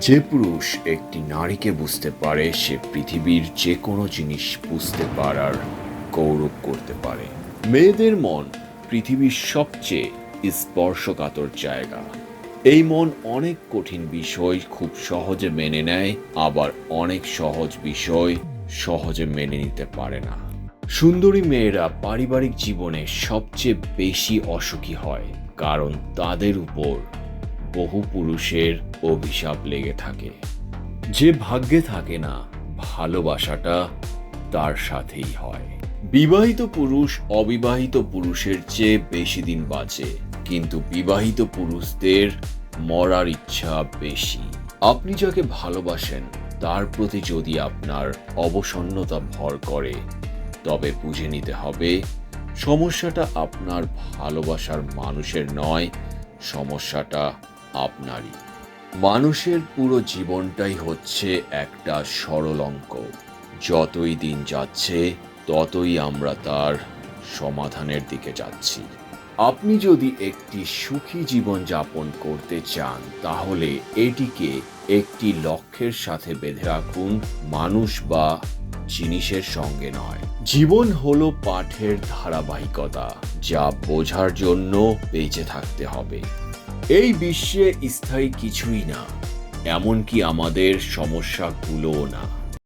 যে পুরুষ একটি নারীকে বুঝতে পারে, সে পৃথিবীর যে কোনো জিনিস বুঝতে পারার গৌরব করতে পারে। মেয়েদের মন পৃথিবীর সবচেয়ে স্পর্শকাতর জায়গা। এই মন অনেক কঠিন বিষয় খুব সহজে মেনে নেয়, আবার অনেক সহজ বিষয় সহজে মেনে নিতে পারে না। সুন্দরী মেয়েরা পারিবারিক জীবনে সবচেয়ে বেশি অসুখী হয়, কারণ তাদের উপর বহু পুরুষের অভিশাপ লেগে থাকে। যে ভাগ্যে থাকে না, ভালোবাসাটা তার সাথেই হয়। বিবাহিত পুরুষ অবিবাহিত পুরুষের চেয়ে বেশি দিন বাঁচে, কিন্তু বিবাহিত পুরুষদের মরার ইচ্ছা বেশি। আপনি যাকে ভালোবাসেন তার প্রতি যদি আপনার অবসন্নতা ভর করে, তবে বুঝে নিতে হবে সমস্যাটা আপনার ভালোবাসার মানুষের নয়, সমস্যাটা আপনারই। মানুষের পুরো জীবনটাই হচ্ছে একটা সরল অঙ্ক। যতই দিন যাচ্ছে ততই আমরা তার সমাধানের দিকে যাচ্ছি। আপনি যদি একটি সুখী জীবন যাপন করতে চান, তাহলে এটিকে একটি লক্ষ্যের সাথে বেঁধে রাখুন, মানুষ বা জিনিসের সঙ্গে নয়। জীবন হলো পাঠের ধারাবাহিকতা, যা বোঝার জন্য বেঁচে থাকতে হবে। এই বিশ্বে স্থায়ী কিছুই না, এমনকি আমাদের সমস্যাগুলোও না।